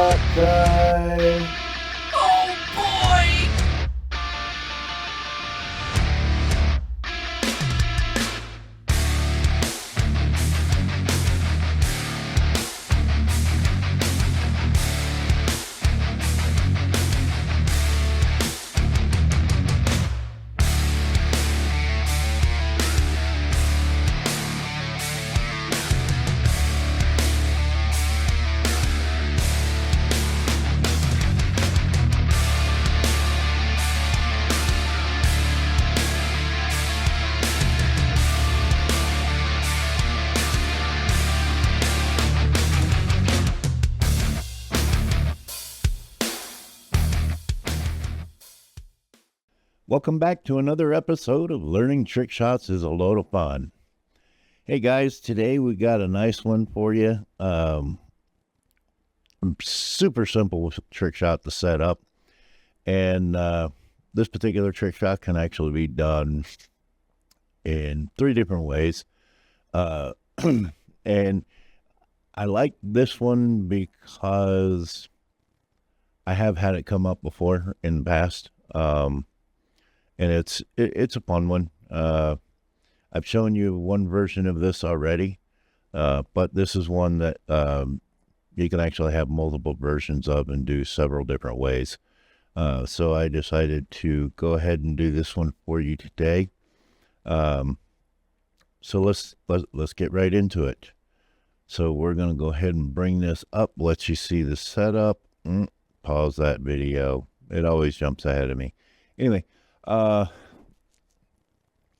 shot time. Oh boy! Welcome back to another episode of Learning Trick Shots is a Load of Fun. Hey guys, today we got a nice one for you. Super simple trick shot to set up. And this particular trick shot can actually be done in 3 different ways. And I like this one because I have had it come up before in the past. And it's a fun one. I've shown you one version of this already, but this is one that you can actually have multiple versions of and do several different ways. So I decided to go ahead and do this one for you today. So let's get right into it. So we're going to go ahead and bring this up, let you see the setup. Pause that video. It always jumps ahead of me. Anyway,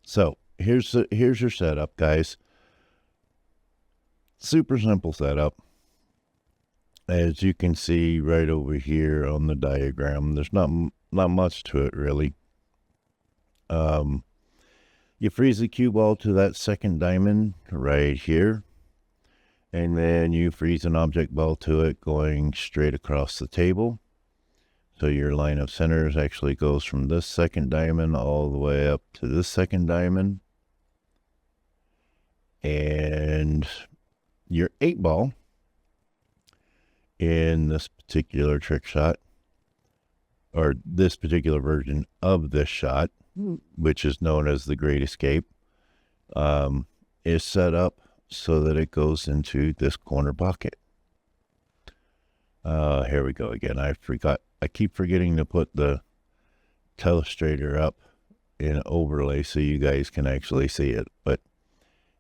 so here's your setup, guys. Super simple setup. As you can see right over here on the diagram, there's not much to it really. You freeze the cue ball to that second diamond right here, and then you freeze an object ball to it going straight across the table. So your line of centers actually goes from this second diamond all the way up to this second diamond. And your 8 ball in this particular trick shot, or this particular version of this shot, which is known as the Great Escape, is set up so that it goes into this corner pocket. Here we go again. I keep forgetting to put the telestrator up in overlay so you guys can actually see it. But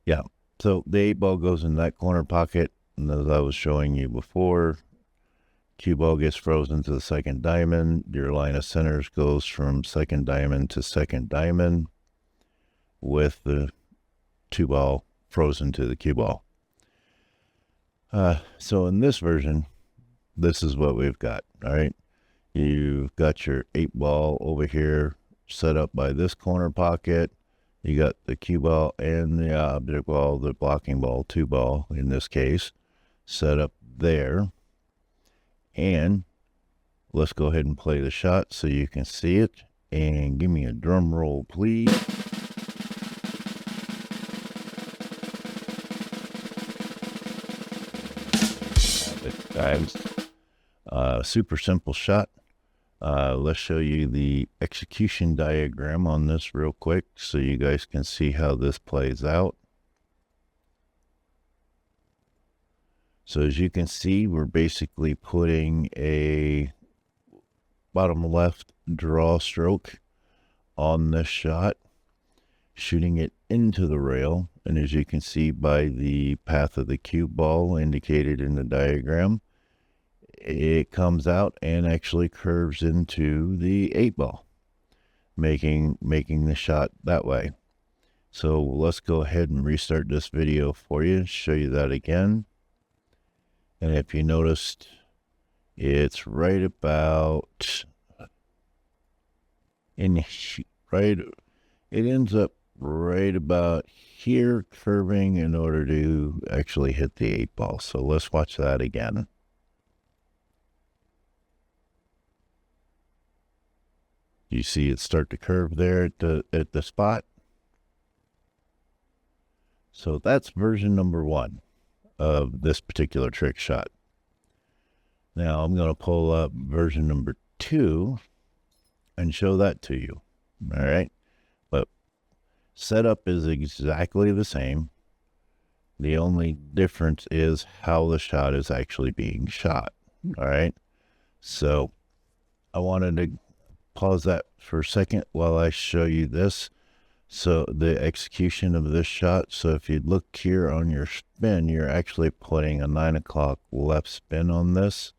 yeah, so the 8 ball goes in that corner pocket, and as I was showing you before, cue ball gets frozen to the second diamond. Your line of centers goes from second diamond to second diamond with the 2 ball frozen to the cue ball. So in this version, this is what we've got. All right. You've got your 8 ball over here set up by this corner pocket. You got the cue ball and the object ball, the blocking ball, 2 ball in this case, set up there. And let's go ahead and play the shot so you can see it. And give me a drum roll, please. Guys, super simple shot. Let's show you the execution diagram on this real quick so you guys can see how this plays out. So as you can see, we're basically putting a bottom left draw stroke on this shot, shooting it into the rail. And as you can see by the path of the cue ball indicated in the diagram, it comes out and actually curves into the 8 ball, making the shot that way. So let's go ahead and restart this video for you and show you that again. And if you noticed, it's right about it ends up right about here, curving in order to actually hit the 8 ball. So let's watch that again. You see it start to curve there at the spot. So that's version number 1 of this particular trick shot. Now I'm going to pull up version number 2 and show that to you. All right. But setup is exactly the same. The only difference is how the shot is actually being shot. All right. So I wanted to pause that for a second while I show you this. So the execution of this shot. So if you look here on your spin, you're actually putting a 9 o'clock left spin on this.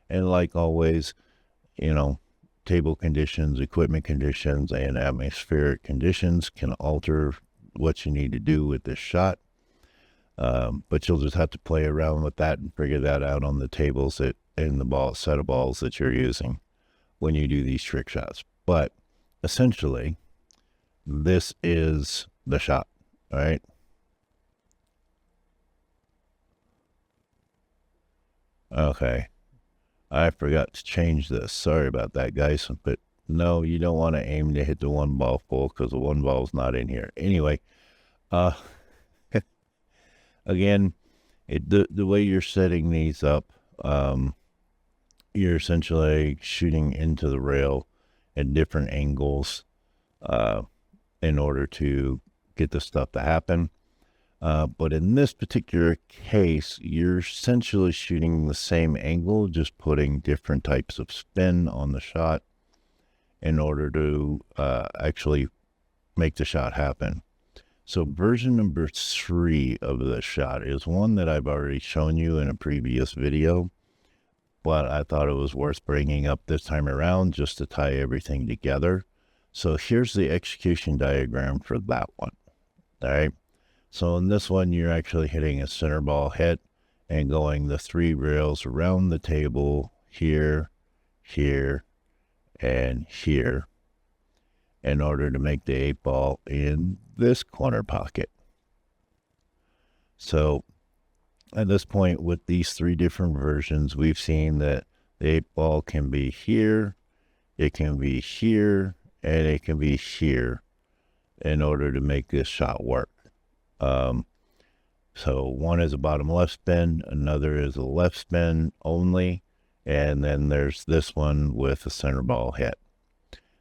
And like always, table conditions, equipment conditions, and atmospheric conditions can alter what you need to do with this shot. But you'll just have to play around with that and figure that out on the tables and the set of balls that you're using when you do these trick shots. But essentially, this is the shot, all right? Okay. I forgot to change this. Sorry about that, guys. But no, you don't want to aim to hit the one ball full because the one ball's not in here. Anyway, again, the way you're setting these up, you're essentially shooting into the rail at different angles in order to get the stuff to happen. But in this particular case, you're essentially shooting the same angle, just putting different types of spin on the shot in order to actually make the shot happen. So version number 3 of the shot is one that I've already shown you in a previous video, but I thought it was worth bringing up this time around just to tie everything together. So here's the execution diagram for that one. All right. So in this one, you're actually hitting a center ball hit and going the 3 rails around the table here, here, and here in order to make the 8 ball in this corner pocket. So at this point, with these 3 different versions, we've seen that the 8 ball can be here, it can be here, and it can be here in order to make this shot work. So one is a bottom left spin, another is a left spin only, and then there's this one with a center ball hit.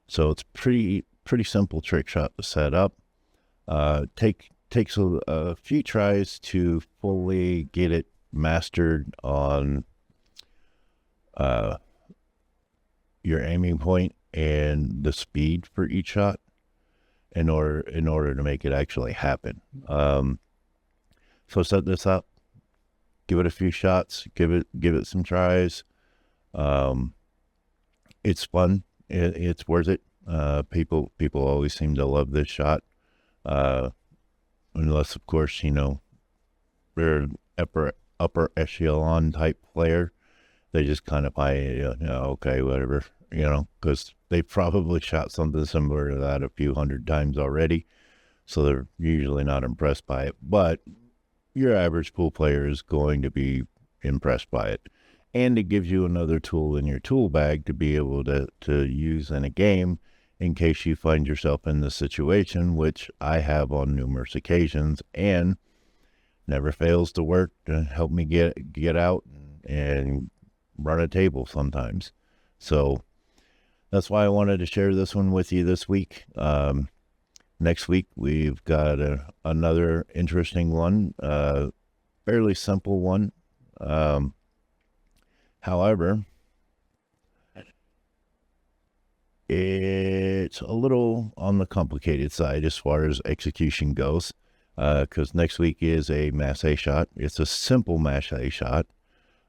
So it's pretty simple trick shot to set up. Takes a few tries to fully get it mastered on your aiming point and the speed for each shot in order to make it actually happen. So set this up, give it a few shots, give it some tries. It's fun. It's worth it. People always seem to love this shot. Unless of course, they're an upper echelon type player. They just kind of buy it, okay, whatever, because they probably shot something similar to that a few hundred times already. So they're usually not impressed by it. But your average pool player is going to be impressed by it. And it gives you another tool in your tool bag to be able to use in a game in case you find yourself in this situation, which I have on numerous occasions and never fails to work to help me get out and run a table sometimes. So that's why I wanted to share this one with you this week. Next week, we've got another interesting one, fairly simple one. However, it's a little on the complicated side as far as execution goes, because next week is a masse shot. It's a simple masse shot.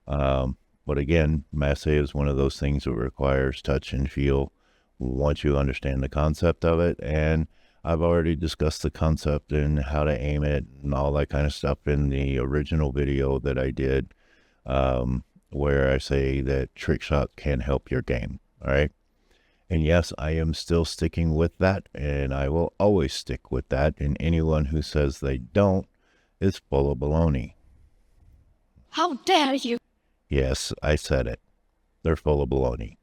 But again, masse is one of those things that requires touch and feel once you understand the concept of it. And I've already discussed the concept and how to aim it and all that kind of stuff in the original video that I did, where I say that trick shot can help your game. All right. And yes, I am still sticking with that, and I will always stick with that. And anyone who says they don't is full of baloney. How dare you? Yes, I said it. They're full of baloney.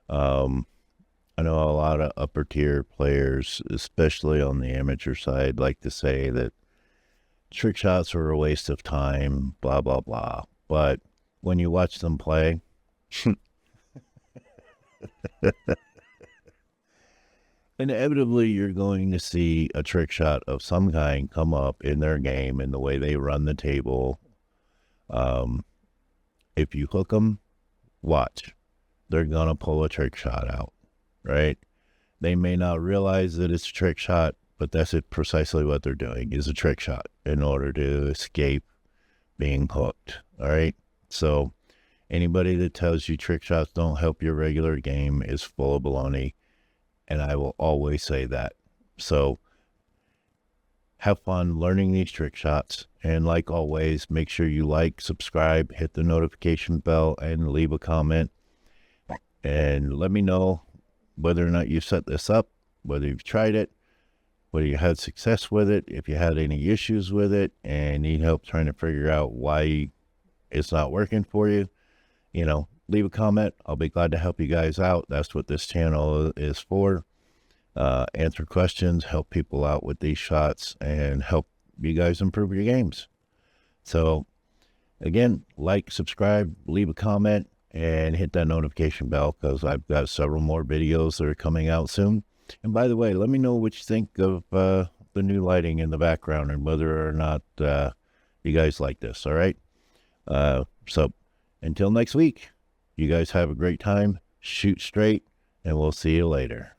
I know a lot of upper tier players, especially on the amateur side, like to say that trick shots are a waste of time, blah, blah, blah. But when you watch them play, Inevitably, you're going to see a trick shot of some kind come up in their game in the way they run the table. If you hook them, watch. They're going to pull a trick shot out, right? They may not realize that it's a trick shot, but that's precisely what they're doing, is a trick shot in order to escape being hooked, all right? So anybody that tells you trick shots don't help your regular game is full of baloney, and I will always say that. So have fun learning these trick shots, and like always, make sure you like, subscribe, hit the notification bell, and leave a comment, and let me know whether or not you set this up, whether you've tried it, whether you had success with it, if you had any issues with it and need help trying to figure out why it's not working for you, leave a comment. I'll be glad to help you guys out. That's what this channel is for. Answer questions, help people out with these shots, and help you guys improve your games. So again, like, subscribe, leave a comment, and hit that notification bell, because I've got several more videos that are coming out soon. And by the way, let me know what you think of the new lighting in the background and whether or not you guys like this, all right? So until next week, you guys have a great time, shoot straight, and we'll see you later.